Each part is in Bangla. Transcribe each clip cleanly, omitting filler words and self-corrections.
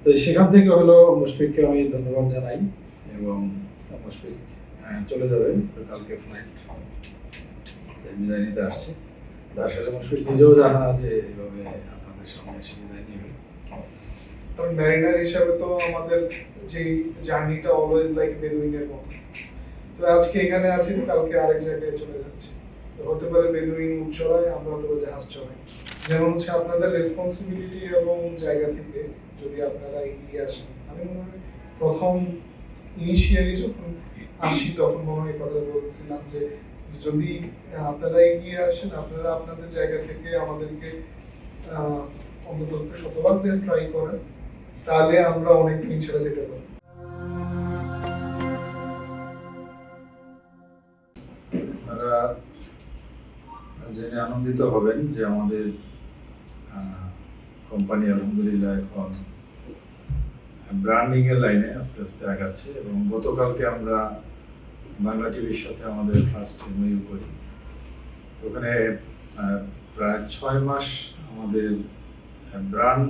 তো সেখান থেকে হলো মুশফিককে আমি ধন্যবাদ জানাই এবং মুশফিক চলে যাবে, তো কালকে ফ্লাইট, বিদায় নিতে আসছে। তো আসলে মুশফিক নিজেও জানা না যে এইভাবে আপনাদের সামনে এসে বিদায় নেবে। কারণ ম্যারিনার হিসাবে তো আমাদের যে জার্নিটা অলওয়েজ লাইক বেদুইনের মতো। তো আজকে এখানে আছি, তো কালকে আরেক জায়গায় চলে যাচ্ছি। তো হতে পারে বেদুইন উট চড়ায়, আমরা হতে পারে জাহাজ চড়াই। যেমন হচ্ছে আপনাদের রেসপন্সিবিলিটি এবং জায়গা থেকে যদি আপনারা এগিয়ে আসেন, আমি মনে হয় প্রথম ইনিশিয়ালি যখন আসি তখন মনে হয় কথা বলছিলাম যে যদি আপনারা এগিয়ে আসেন, আপনারা আপনাদের জায়গা থেকে আমাদেরকে অন্তত শতভাগ দিয়ে ট্রাই করেন, তাহলে আমরা অনেক দিন ছেড়ে যেতে পারি। আপনারা জেনে আনন্দিত হবেন যে আমাদের কোম্পানি আলহামদুলিল্লাহ এখন ব্র্যান্ডিং এর লাইনে আস্তে আস্তে আগাচ্ছে এবং গতকালকে আমরা বাংলা টিভির সাথে আমাদের ফার্স্ট এমইউ করি। ওখানে প্রায় 6 মাস আমাদের ব্র্যান্ড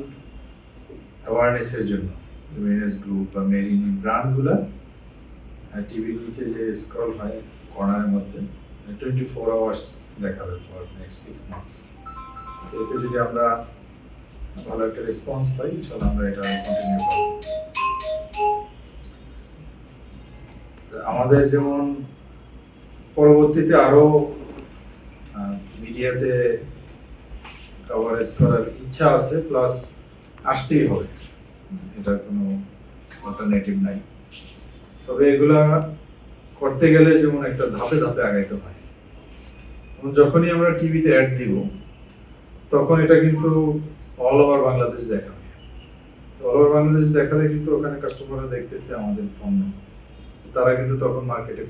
অ্যাওয়ারনেসের জন্য মেরিনেস গ্রুপ বা মেরিনি ব্র্যান্ডগুলো টিভির নিচে যে স্ক্রল হয় কর্নারের মধ্যে 24 আওয়ার্স দেখাবে ফর নেক্সট 6 মান্থস। এতে যদি আমরা ভালো একটা রেসপন্স পাই, ইনশাআল্লাহ আমরা এটা কন্টিনিউ করব। আমাদের যেমন পরবর্তীতে আরো মিডিয়াতে কভারেজ করার ইচ্ছা আছে, প্লাস আসতেই হবে, এটার কোনো অল্টারনেটিভ নাই। তবে এগুলা করতে গেলে যেমন একটা ধাপে ধাপে আগাইতে হয়। যখনই আমরা টিভিতে অ্যাড দিব তখন এটা কিন্তু অল ওভার বাংলাদেশ দেখাবে। অল ওভার বাংলাদেশ দেখালে কিন্তু ওখানে কাস্টমাররা দেখতেছে আমাদের পণ্য, তারা কিন্তু তখন মার্কেটে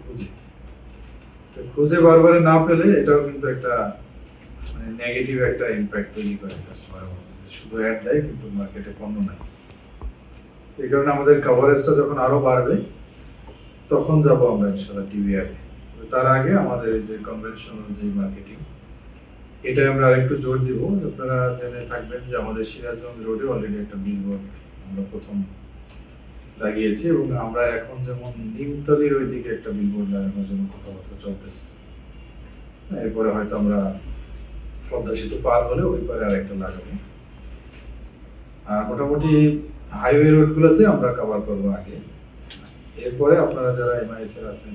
খুঁজে বারবারে না পেলে এটাও কিন্তু একটা মানে নেগেটিভ একটা ইম্প্যাক্ট তৈরি করে কাস্টমারের মধ্যে, শুধু অ্যাড দেয় কিন্তু মার্কেটে পণ্য নাই। এই কারণে আমাদের কভারেজটা যখন আরো বাড়বে তখন যাব আমরা ইনশাআল্লাহ টিভি অ্যাডে। তার আগে আমাদের এই যে কনভেনশনাল যে মার্কেটিং, এটা আমরা আরেকটু জোর দিব। আপনারা জেনে থাকবেন যে আমাদের সিরাজগঞ্জ রোডে অলরেডি একটা বিলবোর্ড আমরা প্রথম লাগিয়েছি এবং আমরা এখন যেমন নিমতলির ওইদিকে একটা বিলবোর্ড লাগানোর জন্য কথাবার্তা চলতেছে। এরপরে হয়তো আমরা পদ্মা সেতু পার হলে ওই পারে আরেকটা লাগাবো। আর মোটামুটি হাইওয়ে রোডগুলোতে আমরা কভার করবো আগে। এরপরে আপনারা যারা এমআইএস এর আছেন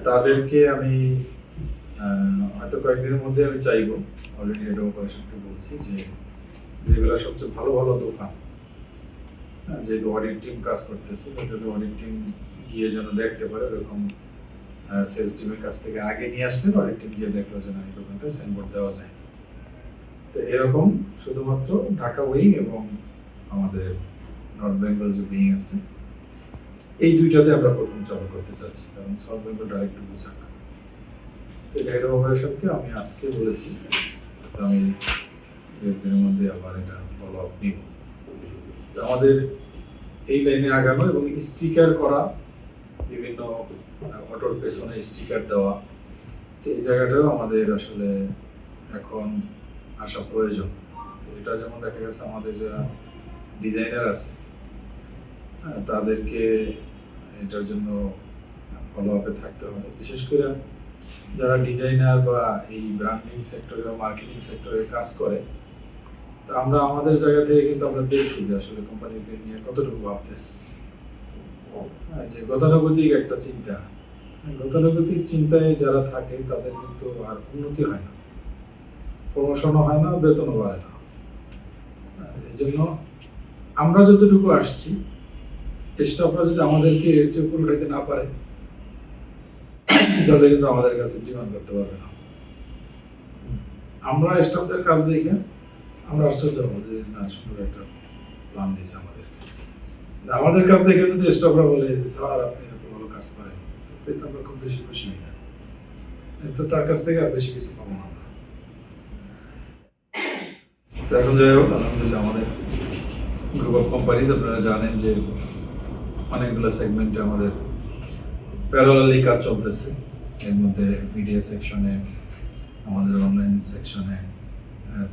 তাদেরকে আমি হয়তো কয়েকদিনের মধ্যে আমি চাইবো, অলরেডি এটা অপারেশনকে বলছি যে যেগুলো সবচেয়ে ভালো ভালো দোকান, যে অডিট টিম কাজ করতেছে, অডিট টিম গিয়ে যেন দেখতে পারে, এরকম সেলস টিমের কাছ থেকে আগে নিয়ে আসলেন, অডিট টিম গিয়ে দেখলো যে না এই দোকানটা সাইনবোর্ড দেওয়া যায়। তো এরকম শুধুমাত্র ঢাকা উইং এবং আমাদের নর্থ বেঙ্গল যে উইং আছে, এই দুইটাতে আমরা প্রথম চালু করতে চাচ্ছি, কারণ সাউথ বেঙ্গল ডাইরেক্ট বুঝাক। তো এটা অপারেশনকে আমি আজকে বলেছি, তো আমি দিনের মধ্যে আবার এটা ফলো আপ নিব। আমাদের এই লাইনে আগানো এবং স্টিকার করা, বিভিন্ন অটোর পেছনে স্টিকার দেওয়া, তো এই জায়গাটাও আমাদের আসলে এখন আসা প্রয়োজন। এটা যেমন দেখা গেছে আমাদের যারা ডিজাইনার আছে তাদেরকে এটার জন্য ফলো আপে থাকতে হবে, বিশেষ করে যারা ডিজাইনার বা এই ব্র্যান্ডিং সেক্টরে বা মার্কেটিং সেক্টরে কাজ করে। তো আমরা আমাদের জায়গা থেকে কিন্তু আমরা দেখি যে আসলে কোম্পানিকে নিয়ে কতটুকু ভাবতেছে, যে গতানুগতিক একটা চিন্তা, গতানুগতিক চিন্তায় যারা থাকে তাদের কিন্তু আর উন্নতি হয় না, প্রমোশনও হয় না, বেতনও বাড়ে না। এই জন্য আমরা যতটুকু আসছি, স্টাফরা যদি আমাদেরকে এর চেয়ে উপর উঠাইতে না পারে তাহলে কিন্তু আমাদের কাছে ডিমান্ড করতে পারবে না। আমরা স্টাফদের কাজ দেখে আমরা আশ্চর্য হবো যে না, সুন্দর একটা প্ল্যান দিচ্ছে আমাদেরকে। আমাদের কাছ থেকে যদি স্টাফরা বলে স্যার আপনি এত ভালো কাজ করেন, তাতে আমরা খুব বেশি খুশি হই না, তো তার কাছ থেকে আর বেশি কিছু পাবো না আমরা। তো এখন যাই হোক, আলহামদুলিল্লাহ আমাদের গ্রুপ অফ কোম্পানিজ আপনারা জানেন যে অনেকগুলো সেগমেন্টে আমাদের প্যারালালি কাজ চলতেছে। এর মধ্যে মিডিয়া সেকশনে, আমাদের অনলাইন সেকশনে,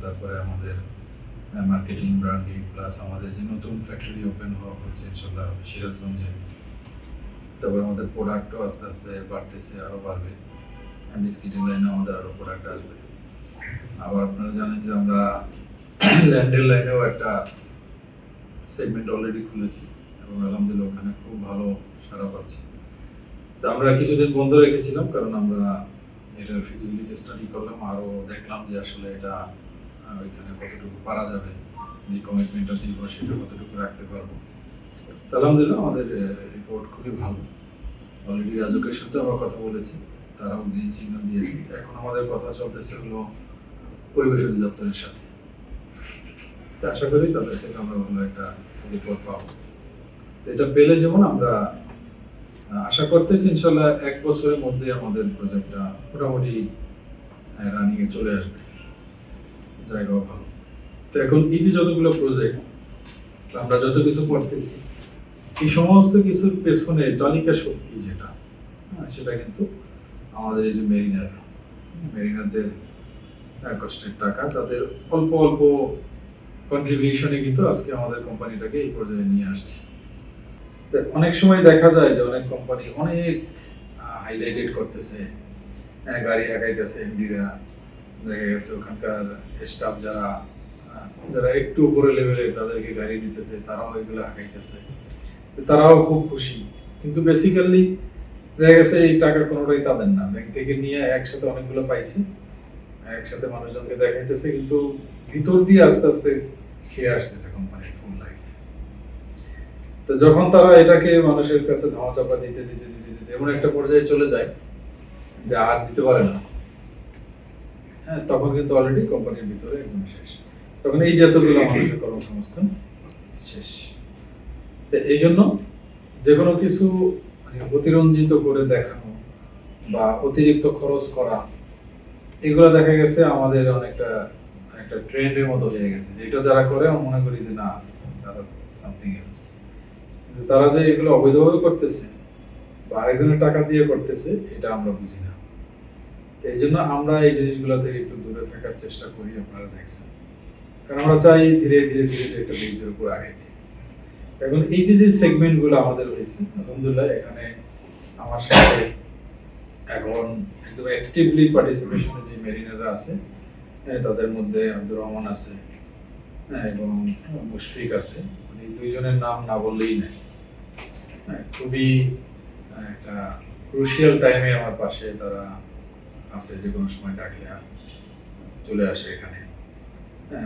তারপরে আমাদের মার্কেটিং, ব্র্যান্ডিং, প্লাস আমাদের যে নতুন ফ্যাক্টরি ওপেন হওয়া হচ্ছে ইনশাল্লাহ সিরাজগঞ্জে। তারপর আমাদের প্রোডাক্টও আস্তে আস্তে বাড়তেছে, আরও বাড়বে। বিস্কিটের লাইনে আমাদের আরও প্রোডাক্ট আসবে। আবার আপনারা জানেন যে আমরা ল্যান্ডের লাইনেও একটা সেগমেন্ট অলরেডি খুলেছি এবং আলহামদুলিল্লাহ ওখানে খুব ভালো সাড়া পাচ্ছি। তো আমরা কিছুদিন বন্ধ রেখেছিলাম কারণ আমরা এটার ফিজিবিলিটি স্টাডি করলাম, আরও দেখলাম যে আসলে এটা ওইখানে কতটুকু পারা যাবে, যে কমিটমেন্টটা দিব সেটা কতটুকু রাখতে পারবো। তো আলহামদুলিল্লাহ আমাদের রিপোর্ট খুবই ভালো। অলরেডি রাজুকের সাথে আমরা কথা বলেছি, তারাও গ্রিন সিগন্যাল দিয়েছে। এখন আমাদের কথা চলতেছে হলো পরিবেশ অধিদপ্তরের সাথে। তো আশা করি তাদের থেকে আমরা ভালো একটা রিপোর্ট পাবো। তো এটা পেলে যেমন আমরা আশা করতেছি ইনশাল্লাহ 1 বছরের মধ্যে আমাদের প্রজেক্টটা মোটামুটি রানিংয়ে চলে আসবে, জায়গাও ভালো। তো এখন এই যে যতগুলো প্রজেক্ট আমরা যত কিছু করতেছি, এই সমস্ত কিছুর পেছনে চালিকা শক্তি যেটা, সেটা কিন্তু আমাদের এই যে মেরিনারদের কষ্টের টাকা, তাদের অল্প অল্প কন্ট্রিবিউশনে কিন্তু আজকে আমাদের কোম্পানিটাকে এই পর্যায়ে নিয়ে আসছে। অনেক সময় দেখা যায় যে অনেক কোম্পানি অনেক হাইলাইটেড করতেছে, গাড়ি হাঁকাইতেছে এমডিরা, দেখা গেছে ওখানকার স্টাফ যারা যারা একটু উপরে লেভেলের তাদেরকে গাড়ি দিতেছে, তারাও এগুলো হাঁকাইতেছে, তারাও খুব খুশি। কিন্তু বেসিক্যালি দেখা গেছে এই টাকা কোনোটাই তাদের না, ব্যাংক থেকে নিয়ে একসাথে অনেকগুলো পাইছে, একসাথে মানুষজনকে দেখাইতেছে, কিন্তু ভিতর দিয়ে আস্তে আস্তে খেয়ে আসতেছে কোম্পানির ফুল লাইফ। তো যখন তারা এটাকে মানুষের কাছে ধামাচাপা দিতে দিতে দিতে দিতে এমন একটা পর্যায়ে চলে যায় যে আর দিতে পারে না, হ্যাঁ, তখন কিন্তু অলরেডি কোম্পানির ভিতরে একদম শেষ। তখন এই যতগুলো মানুষের কর্মসংস্থান শেষ। তো এই জন্য যে কোনো কিছু মানে অতিরঞ্জিত করে দেখানো বা অতিরিক্ত খরচ করা, এগুলো দেখা গেছে আমাদের অনেকটা একটা ট্রেন্ডের মতো হয়ে গেছে, যে এটা যারা করে আমি মনে করি যে না, তারা সামথিং এলস। কিন্তু তারা যে এগুলো অবৈধভাবে করতেছে বা আরেকজনের টাকা দিয়ে করতেছে, এটা আমরা বুঝি না। এই জন্য আমরা এই জিনিসগুলো থেকে একটু দূরে থাকার চেষ্টা করি, আপনারা দেখছেন। কারণ আমরা চাই ধীরে ধীরে ধীরে ধীরে একটা বেজের উপর আগাইতে। এখন এই যে যে সেগমেন্টগুলো আমাদের হয়েছে, আলহামদুলিল্লাহ এখানে আমার সাথে এখন একদম অ্যাক্টিভলি পার্টিসিপেশনে যে মেরিনাররা আছে, তাদের মধ্যে আব্দুর রহমান আছে এবং মুশফিক আছে। মানে এই দুইজনের নাম না বললেই নাই। খুবই একটা ক্রুশিয়াল টাইমে আমার পাশে তারা আছে, যে কোনো সময় ডাকলে চলে আসে এখানে।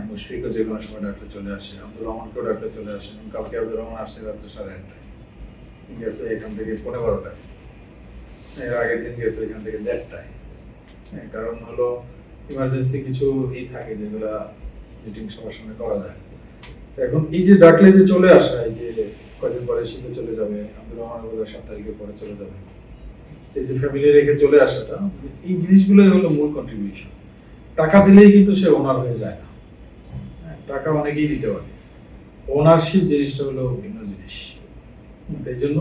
মুশফিকও যে কোনো সময় ডাকলে চলে আসে, আব্দুর রহমানকেও ডাকলে চলে আসে। এবং কালকে আব্দুর রহমান আসছে রাত্রে 8:30টায়, গেছে এখান থেকে 15:30টায়, এর আগের দিন গেছে এখান থেকে 1:30টায়। কারণ হলো ইমার্জেন্সি কিছু থাকে যেগুলা মিটিং সবার সঙ্গে করা যায়। এখন এই যে ডাকলে যে চলে আসা, এই যে কয়েকদিন পরে শিখে চলে যাবে, আব্দুর রহমানের বোধহয় 7 তারিখের পরে চলে যাবে, এই যে ফ্যামিলি রেখে চলে আসাটা, এই জিনিসগুলোই হলো মূল কন্ট্রিবিউশন। টাকা দিলেই কিন্তু সে ওনার হয়ে যায় না, টাকা অনেকেই দিতে পারে। ওনারশিপ জিনিসটা হলো ভিন্ন জিনিস। এই জন্য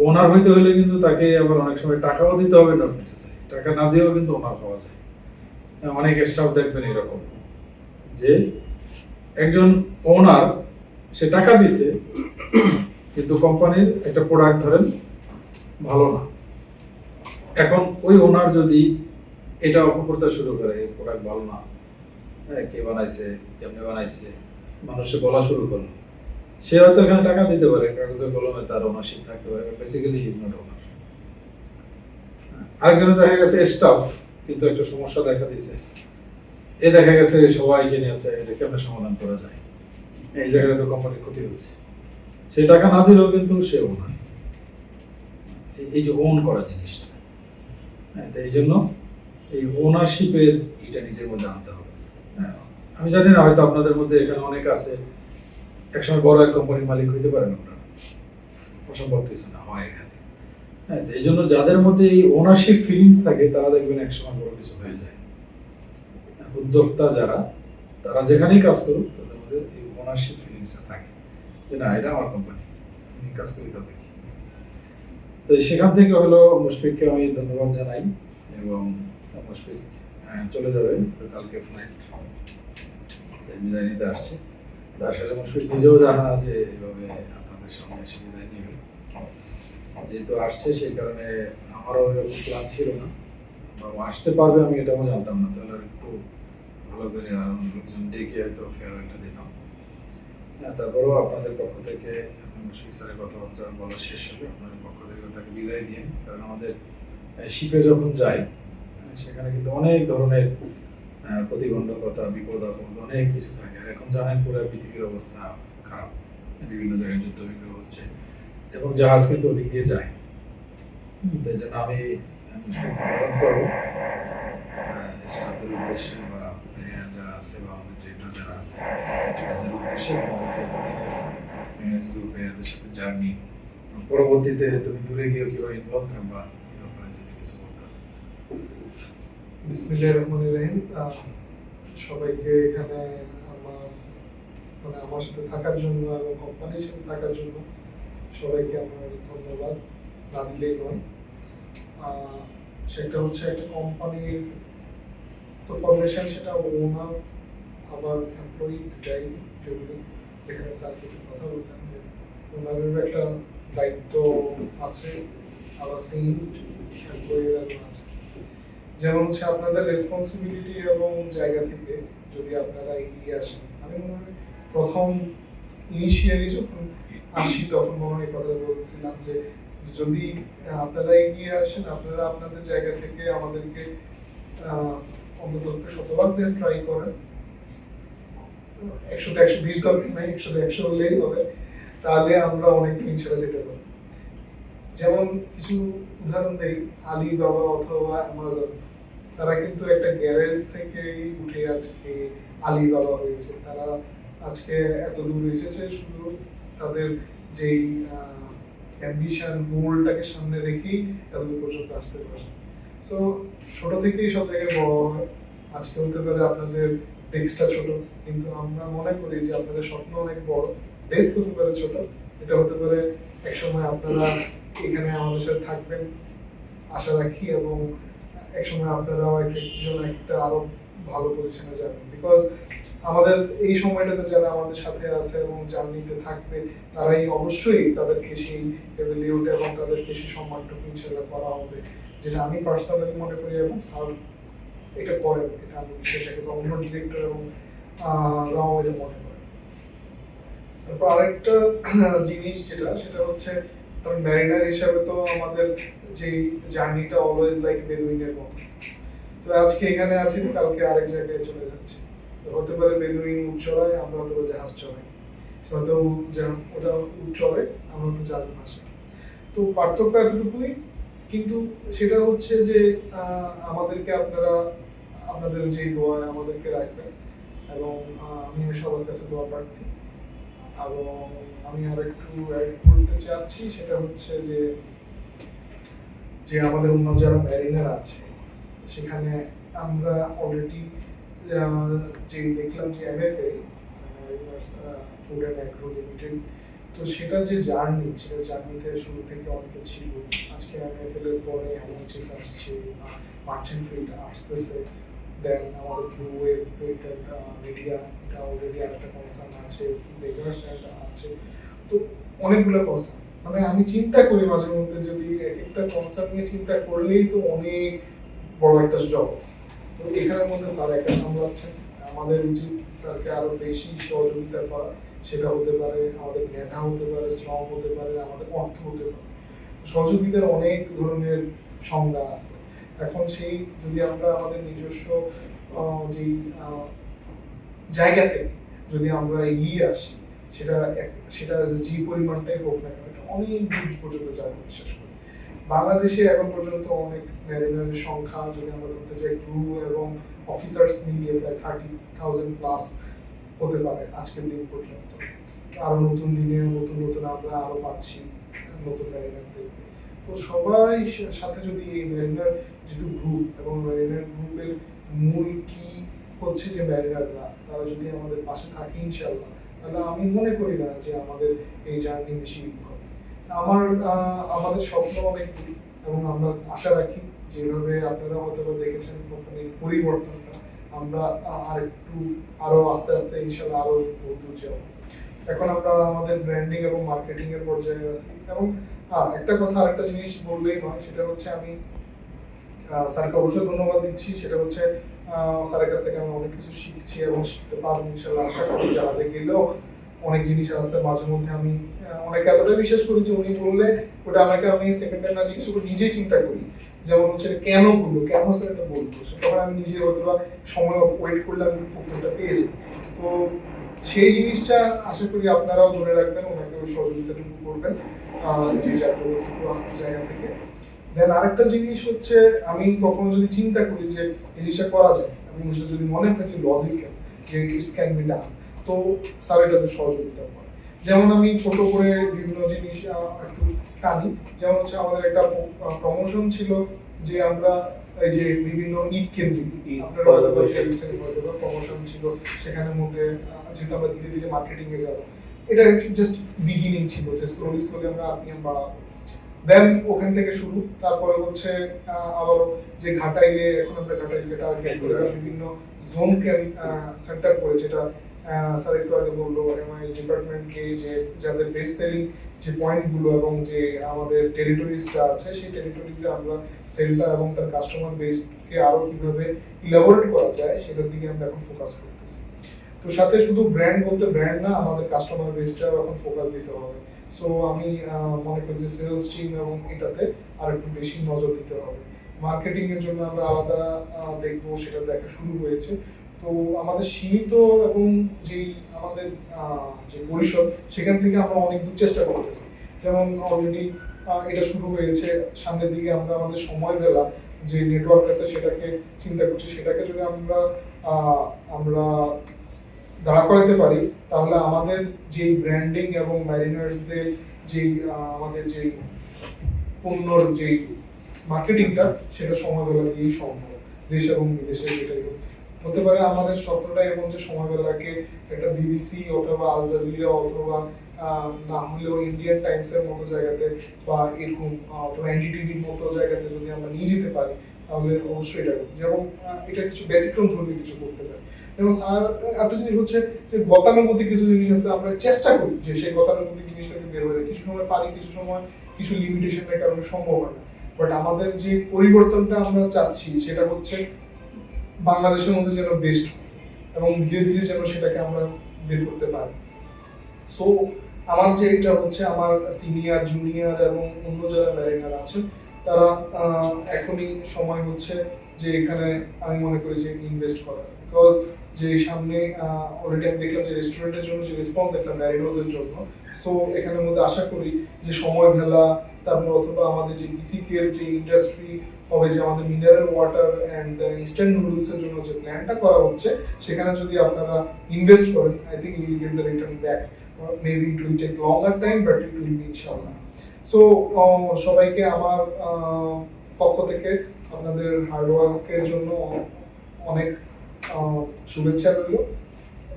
ওনার হইতে হলে কিন্তু তাকে আবার অনেক সময় টাকাও দিতে হবে, নট নেসেসারি টাকা না দিয়েও কিন্তু ওনার হওয়া যায়। অনেক স্টাফ দেখবেন এরকম, যে একজন ওনার, সে টাকা দিচ্ছে কিন্তু কোম্পানির একটা প্রোডাক্ট ধরেন ভালো না। এখন ওই ওনার যদি এটা অপপ্রচার শুরু করে, এই প্রোডাক্ট ভালো না, কে বানাইছে, কেমনে বানাইছে, মানুষে বলা শুরু করলো, সে হয়তো এখানে টাকা দিতে পারে, কাগজে কলমে তার ওনারশিপ থাকতে পারে, বেসিক্যালি হি ইজ নট ওনার। আরেকজনে দেখা গেছে স্টাফ, কিন্তু একটা সমস্যা দেখা দিচ্ছে, এ দেখা গেছে সবাইকে নিয়েছে, এটা কেমনে সমাধান করা যায়, এই জায়গায় তো কোম্পানির ক্ষতি হচ্ছে, সে টাকা না দিলেও কিন্তু সে ওনার। এই যে ওন করা জিনিসটা, তো এই জন্য এই ওনারশিপের এটা নিজের মধ্যে আনতে হবে। আমি জানি না, হয়তো আপনাদের মধ্যে এখানে অনেক আছে একসময় বড় এক কোম্পানির মালিক হইতে পারেন আপনারা, অসম্ভব কিছু না হয় এখানে। এই জন্য যাদের মধ্যে এই ওনারশিপ ফিলিংস থাকে, তারা দেখবেন একসময় বড় কিছু হয়ে যায়। উদ্যোক্তা যারা, তারা যেখানেই কাজ করুক, তাদের মধ্যে এই ওনারশিপ ফিলিংসটা থাকে, যে না, এটা আমার কোম্পানি, আমি কাজ করি তাদের। তো সেখান থেকে হলো মুশফিককে আমি ধন্যবাদ জানাই, এবং মুশফিক চলে যাবে, তো কালকে ফ্লাইট। তাই বিদায় নিতে আসছি। তো আসলে মুশফিক নিজেও জানে না যে এইভাবে আপনাদের সামনে এসে বিদায় নিবে। যেহেতু আসছে সেই কারণে আমারও এরকম প্ল্যান ছিল না, বা ও আসতে পারবে আমি এটাও জানতাম না। তাহলে আর একটু ভালো করে আর লোকজন ডেকে হয়তো ফেয়ারওয়েলটা দিতাম। হ্যাঁ, তারপরেও আপনাদের পক্ষ থেকে মুশফিক স্যারের কথাবার্তা বলা শেষ হবে, আপনাদের পক্ষ থেকে তাকে বিদায় দিন। কারণ আমাদের শিপে যখন যাই সেখানে কিন্তু অনেক ধরনের প্রতিবন্ধকতা, বিপদ আপদ অনেক কিছু থাকে। আর এখন জানেন পুরো পৃথিবীর অবস্থা খারাপ, বিভিন্ন জায়গায় যুদ্ধ বিগ্রহ হচ্ছে এবং জাহাজ কিন্তু ওদিক দিয়ে যায়। তাই জন্য আমি মুশফিককে অনুরোধ করবো স্টাফদের উদ্দেশ্যে বা মেরিনার যারা আছে বা আমাদের ট্রেনার যারা আছে তাদের উদ্দেশ্যে, তোমার যে এতদিনের মেরিনার্স গ্রুপে এদের সাথে জার্নি, পরবর্তীতে তুমি দূরে গিয়ে কিভাবে ইনভলভ থাকবা এই ব্যাপারে যদি কিছু বলতে। বিসমিল্লাহির রহমানির রহিম। সবাইকে এখানে আমার সাথে থাকার জন্য এবং কোম্পানির সাথে থাকার জন্য সবাইকে আমার ধন্যবাদ না দিলেই নয়। সেটা হচ্ছে একটা কোম্পানির তো ফরমেশন, সেটা ওনার আবার এমপ্লয়ি দুটাই জরুরি। যেখানে স্যার কিছু কথা বললেন যে ওনারও একটা দায়িত্ব আছে, আবার সেম এমপ্লয়িরাও আছে। যেমন হচ্ছে আপনাদের রেসপন্সিবিলিটি এবং জায়গা থেকে যদি আপনারা এগিয়ে আসেন, আমি মনে হয় প্রথম ইনিশিয়ালি যখন আসি তখন মনে হয় কথা বলছিলাম যে যদি আপনারা এগিয়ে আসেন, আপনারা আপনাদের জায়গা থেকে আমাদেরকে অন্তত শতভাগ দিয়ে ট্রাই করেন। 100তে 120 দরকার নাই, 100তে 100 হলেই হবে, তাহলে আমরা অনেক দিন ছেড়ে যেতে পারি। যেমন কিছু উদাহরণ দেই, আলিবাবা অথবা অ্যামাজন, তারা কিন্তু একটা গ্যারেজ থেকেই উঠে আজকে আলিবাবা হয়েছে। তারা আজকে এত দূর এসেছে শুধু তাদের যেই অ্যাম্বিশন গোলটাকে সামনে রেখেই এতদূর পর্যন্ত আসতে পারছে। সো ছোট থেকেই সব জায়গায় বড় হয়। আজকে হতে পারে আপনাদের ডেস্কটা ছোট, কিন্তু আমরা মনে করি যে আপনাদের স্বপ্ন অনেক বড়। ডেস্ক হতে পারে ছোট, এটা হতে পারে একসময় আপনারা এখানে আমাদের সাথে থাকবেন আশা রাখি, এবং একসময় আপনারাও একজন একটা আরো ভালো পজিশনে যাবেন। বিকজ আমাদের এই সময়টাতে যারা আমাদের সাথে আছে এবং জার্নিতে থাকবে, তারাই অবশ্যই তাদেরকে সেই এভ্যালিউট এবং তাদেরকে সেই সম্মানটুকু ইনশাআল্লাহ করা হবে, যেটা আমি পার্সোনালি মনে করি এবং স্যার এটা করেন, এটা আমি বিশেষ একটা অন্য ডিরেক্টর এবং রাও এটা মনে করেন। তারপর আরেকটা জিনিস সেটা হচ্ছে ম্যারিনার হিসাবে তো আমাদের যে জার্নিটা অলওয়েজ লাইক বেদুইনের মতো। তো আজকে এখানে আছি, তো কালকে আরেক জায়গায় চলে যাচ্ছি। তো হতে পারে বেদুইন উট চড়ায়, আমরা হতে পারে জাহাজ চড়াই। হয়তো ওটা উট চড়ে, আমরা হয়তো জাহাজ ভাসা। তো পার্থক্য এতটুকুই, কিন্তু সেটা হচ্ছে যে আমাদেরকে আপনারা আপনাদের যে দোয়া আমাদেরকে রাখবেন, এবং আমি সবার কাছে দোয়া প্রার্থী। এবং আমি আর একটু অ্যাড করতে চাচ্ছি, সেটা হচ্ছে যে আমাদের অন্য যারা ম্যারিনার আছে সেখানে আমরা অলরেডি যে দেখলাম যে MFA Mariners food and agro limited, তো সেটা যে জার্নিতে শুরু থেকে অনেকে ছিল। আজকে এমএফএল এর পরে এমএইচএস আসছে, মার্চেন্ট ফিল্ড আসতেছে, দেন আমাদের ব্লু ওয়েভ মিডিয়া, এটা অলরেডি একটা কনসার্ন আছে, বেগার্স আছে। তো অনেকগুলো কনসার্ন, মানে আমি চিন্তা করি মাঝে মধ্যে, যদি এক একটা কনসার্ন নিয়ে চিন্তা করলেই তো অনেক বড় একটা জগৎ। তো এখানের মধ্যে স্যার একা সামলাচ্ছেন, আমাদের উচিত স্যারকে আরো বেশি সহযোগিতা করা। সেটা হতে পারে আমাদের মেধা, হতে পারে শ্রম, হতে পারে আমাদের অর্থ, হতে পারে। সহযোগিতার অনেক ধরনের সংজ্ঞা আছে। এখন সেই যদি আমরা আমাদের নিজস্ব যে জায়গা থেকে যদি আমরা এগিয়ে আসি, সেটা যে পরিমাণটাই হোক না কেন, অনেক দূর পর্যন্ত যাবে বিশ্বাস করি। বাংলাদেশে এখন পর্যন্ত অনেক ম্যারিনারের সংখ্যা যদি আমরা ধরতে যাই, ক্রু এবং অফিসার্স মিলিয়ে প্রায় 30,000 প্লাস হতে পারে আজকের দিন পর্যন্ত। আরো নতুন দিনে নতুন আমরা আরো পাচ্ছি নতুন ম্যারিনারদের। তো সবাই সাথে যদি এই ম্যারিনার যেহেতু গ্রুপ, এবং ম্যারিনার গ্রুপের মূল কি হচ্ছে যে ম্যারিনাররা, তারা যদি আমাদের পাশে থাকে ইনশাআল্লাহ, তাহলে আমি মনে করি না যে আমাদের এই জার্নি বেশি হবে। আমাদের স্বপ্ন অনেক দূর, এবং আমরা আশা রাখি যেভাবে আপনারা হয়তো দেখেছেন কোম্পানির পরিবর্তনটা, আমরা আরো আস্তে আস্তে ইনশাল্লাহ আরো দূর যাবো। এখন আমরা আমাদের ব্র্যান্ডিং এবং মার্কেটিং এর পর্যায়ে আছি। এবং একটা কথা, আরেকটা জিনিস বললেই নয়, সেটা হচ্ছে আমি স্যারকে অবশ্যই ধন্যবাদ দিচ্ছি। সেটা হচ্ছে স্যারের কাছ থেকে আমি অনেক কিছু শিখছি এবং শিখতে পারবো ইনশাল্লাহ। আশা করি জাহাজে গেলেও অনেক জিনিস আছে মাঝে মধ্যে আমি অনেকে এতটাই বিশ্বাস করি যে উনি বললে ওটা আমাকে আমি সেকেন্ড টাইম না জিজ্ঞেস করে নিজেই চিন্তা করি, যেমন হচ্ছে কেন বললো, কেন স্যার এটা বললো, তখন আমি নিজে হয়তো বা সময় ওয়েট করলে আমি উত্তরটা পেয়ে যাই। তো সেই জিনিসটা আশা করি আপনারাও ধরে রাখবেন, ওনাকে ওই সহযোগিতাটুকু করবেন যে জায়গা থেকে। দেন আরেকটা জিনিস হচ্ছে, আমি কখনো যদি চিন্তা করি যে এই জিনিসটা করা যায় এবং যদি মনে হয় যে লজিক্যাল, যে ইটস ক্যান বি ডান, তো স্যার এটাতে সহযোগিতা করে। যেমন আমি ছোট করে বিভিন্ন জিনিস একটু টানি। যেমন হচ্ছে আমাদের একটা প্রমোশন ছিল যে আমরা এই যে বিভিন্ন ঈদ কেন্দ্রিক আপনারা হয়তো প্রমোশন ছিল, সেখানের মধ্যে যেহেতু আমরা ধীরে ধীরে মার্কেটিং এ যাবো, এটা জাস্ট বিগিনিং ছিল, যে স্লোলি স্লোলি আমরা আরপিএম বাড়াবো। দেন ওখান থেকে শুরু, তারপরে হচ্ছে আবারও যে ঘাটাইলে, এখন আমরা ঘাটাইলকে টার্গেট করে বিভিন্ন জোন সেন্টার করে, যেটা স্যার একটু আগে বললো এমআইএস ডিপার্টমেন্টকে, যে যাদের বেস্ট সেলিং যে পয়েন্টগুলো এবং যে আমাদের টেরিটরিজটা আছে, সেই টেরিটরিজে আমরা সেলটা এবং তার কাস্টমার বেসকে আরো কিভাবে ইলাবোরেট করা যায় সেটার দিকে আমরা এখন ফোকাস করতেছি। তো সাথে শুধু ব্র্যান্ড বলতে ব্র্যান্ড না, আমাদের কাস্টমার বেসটাও এখন ফোকাস দিতে হবে। সো আমি মনে করি যে সেলস টিম এবং এটাতে আর একটু বেশি নজর দিতে হবে। মার্কেটিং এর জন্য আমরা আলাদা দেখবো, সেটা দেখা শুরু হয়েছে। তো আমাদের সীমিত এবং যেই আমাদের যে পরিসর, সেখান থেকে আমরা অনেক দূর চেষ্টা করতেছি। যেমন অলরেডি এটা শুরু হয়েছে, সামনের দিকে আমরা আমাদের সময় বেলা যে নেটওয়ার্ক আছে সেটাকে চিন্তা করছি, সেটাকে যদি আমরা দাঁড়া করাতে পারি, তাহলে আমাদের যে ব্র্যান্ডিং এবং ম্যারিনার্সদের যে আমাদের যে পণ্যর যে মার্কেটিংটা, সেটা সময়বেলা দিয়েই সম্ভব, দেশ এবং বিদেশে যেটাই হোক। হতে পারে আমাদের স্বপ্নটা এমন যে সময়বেলাকে একটা বিবিসি অথবা আল জাজিরা অথবা না হলেও ইন্ডিয়ান টাইমসের মতো জায়গাতে বা এরকম অথবা এনডিটিভির মতো জায়গাতে যদি আমরা নিয়ে যেতে পারি, তাহলে অবশ্যই এটা যেমন এটা কিছু ব্যতিক্রম ধর্মী কিছু করতে পারি। যেমন স্যার একটা জিনিস হচ্ছে যে গতানুগতিক কিছু জিনিস আছে, আমরা চেষ্টা করি যে সেই গতানুগতিক জিনিসটাকে বের হয়ে যায়। কিছু সময় পারি, কিছু সময় কিছু লিমিটেশনের কারণে সম্ভব হয় না। বাট আমাদের যে পরিবর্তনটা আমরা চাচ্ছি, সেটা হচ্ছে বাংলাদেশের মধ্যে যেন বেস্ট হয় এবং ধীরে ধীরে যেন সেটাকে আমরা বের করতে পারি। সো আমার যে এটা হচ্ছে, আমার সিনিয়র জুনিয়র এবং অন্য যারা ম্যারিনার আছেন, তারা এখনই সময় হচ্ছে যে এখানে আমি মনে করি যে ইনভেস্ট করা, বিকজ যে সামনে অলরেডি আমি দেখলাম যে রেস্টুরেন্টের জন্য যে রেসপন্স দেখলাম ম্যারিনোজের জন্য। সো এখানের মধ্যে আশা করি যে সময় ভেলা, তারপর অথবা আমাদের যে বিসিকের যে ইন্ডাস্ট্রি হবে, যে আমাদের মিনারেল ওয়াটার অ্যান্ড ইনস্ট্যান্ট নুডলসের জন্য যে প্ল্যানটা করা হচ্ছে, সেখানে যদি আপনারা ইনভেস্ট করেন, I think you will get the return back. Maybe it will take longer time, but it will be ইনশাআল্লাহ। সো সবাইকে আমার পক্ষ থেকে আপনাদের হার্ডওয়ার্কের জন্য অনেক শুভেচ্ছা রইল,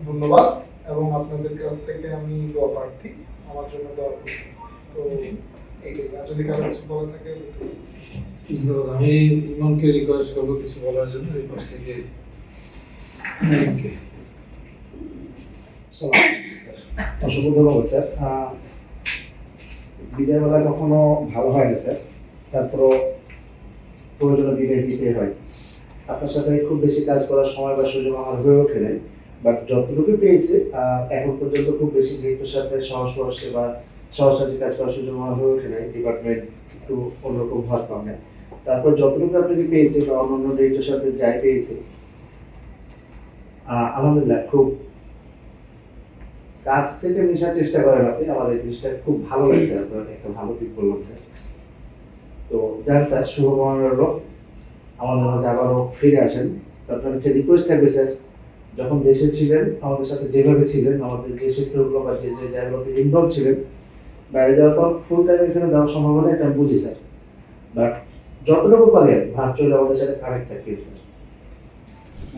ধন্যবাদ, এবং আপনাদের কাছ থেকে আমি দোয়া প্রার্থী, আমার জন্য দোয়া করুন। তো এইটাই, আর যদি কারো কিছু বলা থাকে। আমি ইমনকে রিকোয়েস্ট করবো কিছু বলার জন্য, এই পাশ থেকে নাইমকে। অসংখ্য ধন্যবাদ স্যার। বিদায়বেলা কখনো ভালো হয় না স্যার, তারপরও প্রয়োজনে বিদায় দিতে হয়। আপনার সাথে খুব বেশি কাজ করার সময় বা সুযোগ আমার হয়ে ওঠে নাই, বাট যতটুকু পেয়েছে এখন পর্যন্ত খুব বেশি ডিরেক্টর সাথে সংস্পর্শে বা সহসাথে কাজ করার সুযোগ আমার হয়ে ওঠে নাই। ডিপার্টমেন্ট একটু অন্যরকম ভাগ পাবে, তারপর যতটুকু আপনাকে পেয়েছে বা অন্য ডিরেক্টর সাথে যাই পেয়েছে, আলহামদুলিল্লাহ খুব কাজ থেকে মেশার চেষ্টা করেন আপনি। আমার এই জিনিসটা খুব ভালো লাগছে, আপনার একটা ভালো দিক বললাম স্যার। তো যার স্যার শুভকামনা রইল, আমাদের মাঝে আবারও ফিরে আসেন। তো আপনার হচ্ছে রিকোয়েস্ট থাকবে স্যার, যখন দেশে ছিলেন আমাদের সাথে যেভাবে ছিলেন, আমাদের যে সেক্টরগুলো বা যে যে জায়গাগুলোতে ইনভলভ ছিলেন, বাইরে যাওয়ার পর ফুল টাইম এখানে দেওয়ার সম্ভাবনা এটা আমি বুঝি স্যার, বাট যতটুকু পারেন ভার্চুয়ালি আমাদের সাথে কানেক্ট থাকবে স্যার।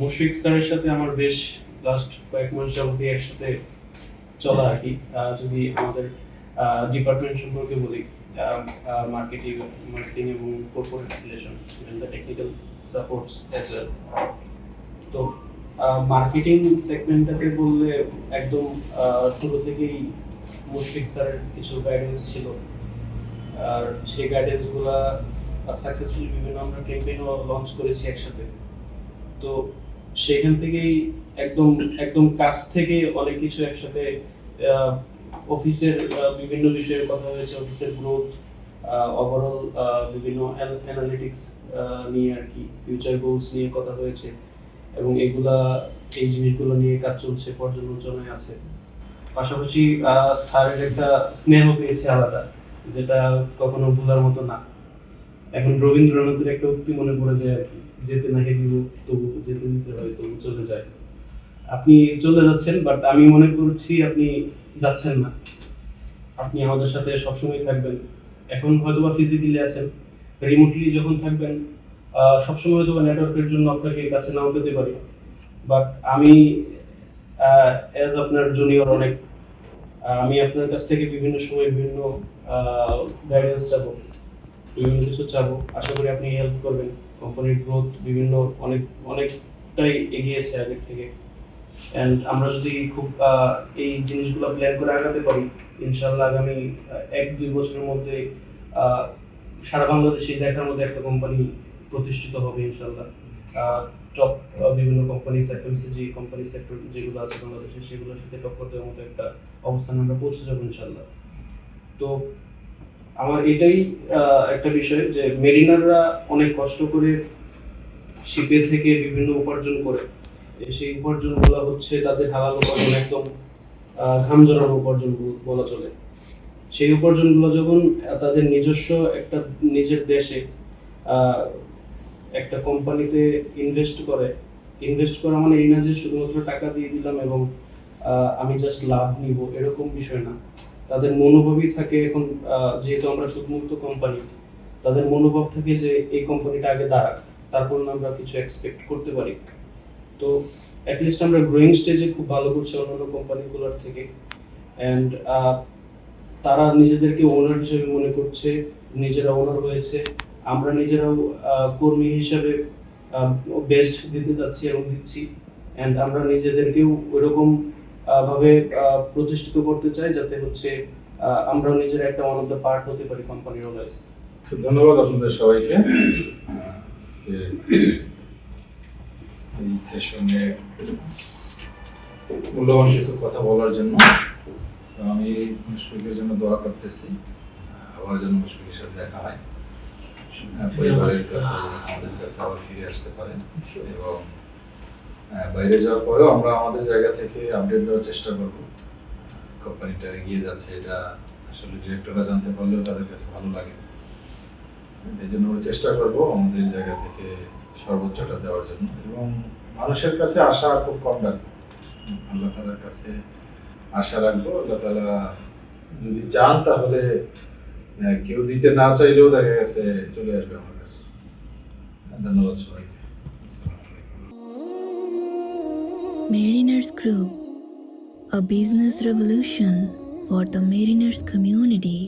মুশফিক স্যারের সাথে আমার বেশ লাস্ট কয়েক মাস যাবতীয় একসাথে চলা আর কি। যদি আমাদের ডিপার্টমেন্ট সম্পর্কে বলি, মার্কেটিং এবং corporate relation, the technical supports as well. তো মার্কেটিং সেগমেন্টটাতে বললে একদম শুরু থেকেই মুশফিক স্যারের কিছু গাইডেন্স ছিল, আর সেই গাইডেন্সগুলো সাকসেসফুলি বিভিন্ন আমরা ক্যাম্পেইনও লঞ্চ করেছি একসাথে। তো সেখান থেকেই একদম একদম কাছ থেকে অনেক কিছু একসাথে অফিসের বিভিন্ন বিষয়ে কথা হয়েছে, অফিসের গ্রোথ, ওভারঅল বিভিন্ন অ্যানালিটিক্স নিয়ে আর কি, ফিউচার গোলস নিয়ে কথা হয়েছে, এবং এই জিনিসগুলো নিয়ে কাজ চলছে, পর্যালোচনায় আছে। পাশাপাশি স্যারের একটা স্নেহ পেয়েছে আলাদা, যেটা কখনো ভোলার মতো না। এখন রবীন্দ্রনাথের একটা উক্তি মনে পড়ে যায় আর কি, যেতে নাহি দিব তবু যেতে দিতে হয়, তবু চলে যায়। আপনি চলে যাচ্ছেন, বাট আমি মনে করছি আপনি যাচ্ছেন না, আপনি আমাদের সাথে সবসময় থাকবেন। এখন হয়তো বা ফিজিক্যালি আছেন, রিমোটলি যখন থাকবেন সবসময় হয়তো বা নেটওয়ার্কের জন্য আপনাকে কাছে নাও পেতে পারি, বাট আমি অ্যাজ আপনার জুনিয়র অনেক, আমি আপনার কাছ থেকে বিভিন্ন সময় বিভিন্ন গাইডেন্স চাবো, বিভিন্ন কিছু চাবো। আশা করি আপনি হেল্প করবেন। কোম্পানির গ্রোথ বিভিন্ন অনেকটাই এগিয়েছে আগের থেকে, অ্যান্ড আমরা যদি খুব এই জিনিসগুলো প্ল্যান করে আগাতে পারি, ইনশাল্লাহ আগামী 1-2 বছরের মধ্যে সারা বাংলাদেশে দেখার মধ্যে একটা কোম্পানি প্রতিষ্ঠিত হবে ইনশাল্লাহ। টপ বিভিন্ন কোম্পানি এফএমসিজি কোম্পানি সেক্টর যেগুলো আছে বাংলাদেশে, সেগুলোর সাথে টক্কর দেওয়ার মতো একটা অবস্থানে আমরা পৌঁছে যাবো ইনশাল্লাহ। তো আমার এটাই একটা বিষয় যে মেরিনাররা অনেক কষ্ট করে শিপে থেকে বিভিন্ন উপার্জন করে, সেই উপার্জনগুলো হচ্ছে তাদের হালাল উপার্জন, একদম ঘাম জড়ানো উপার্জন বলা চলে। সেই উপার্জনগুলো যখন তাদের নিজস্ব একটা নিজের দেশে একটা কোম্পানিতে ইনভেস্ট করা মানে এই না যে শুধুমাত্র টাকা দিয়ে দিলাম এবং আমি জাস্ট লাভ নিব, এরকম বিষয় না। তাদের মনোভাবই থাকে এখন, যেহেতু আমরা সুদমুক্ত কোম্পানি, তাদের মনোভাব থাকে যে এই কোম্পানিটা আগে দাঁড়াক, তারপর আমরা কিছু এক্সপেক্ট করতে পারি। তো অ্যাটলিস্ট আমরা গ্রোয়িং স্টেজে খুব ভালো করছি অন্যান্য কোম্পানিগুলোর থেকে, অ্যান্ড তারা নিজেদেরকে ওনার হিসেবে মনে করছে, নিজেরা ওনার হয়েছে, আমরা নিজেরাও কর্মী হিসাবে বেস্ট দিতে যাচ্ছি এবং দিচ্ছি, অ্যান্ড আমরা নিজেদেরকেও ওইরকম ভাবে প্রতিষ্ঠিত করতে চাই যাতে হচ্ছে আমরাও নিজেরা একটা ওয়ান অফ দ্য পার্ট হতে পারি কোম্পানির অলওয়েজ। তো ধন্যবাদ আপনাদের সবাইকে আজকে এই সেশনে মূল্যবান কিছু কথা বলার জন্য। তো আমি মুশফিকের জন্য দোয়া করতেছি, আবার যেন মুশফিকের সাথে দেখা হয়, পরিবারের কাছে আমাদের কাছে আবার ফিরে আসতে পারেন, এবং বাইরে যাওয়ার পরেও আমরা আমাদের জায়গা থেকে আপডেট দেওয়ার চেষ্টা করব। কোম্পানিটা এগিয়ে যাচ্ছে, এটা আসলে ডিরেক্টররা জানতে পারলেও তাদের কাছে ভালো লাগে, এই জন্য আমরা চেষ্টা করব আমাদের জায়গা থেকে সর্বোচ্চটা দেওয়ার জন্য, এবং মানুষের কাছে আশা খুব কম রাখবো, আল্লাহ তাআলার কাছে আশা রাখবো। আল্লাহ তাআলা যদি চান তাহলে কেউ দিতে না চাইলেও দেখা গেছে চলে আসবে আমার কাছে। ধন্যবাদ সবাইকে। আসসালামু আলাইকুম। Mariners Group, a business revolution for the mariners community.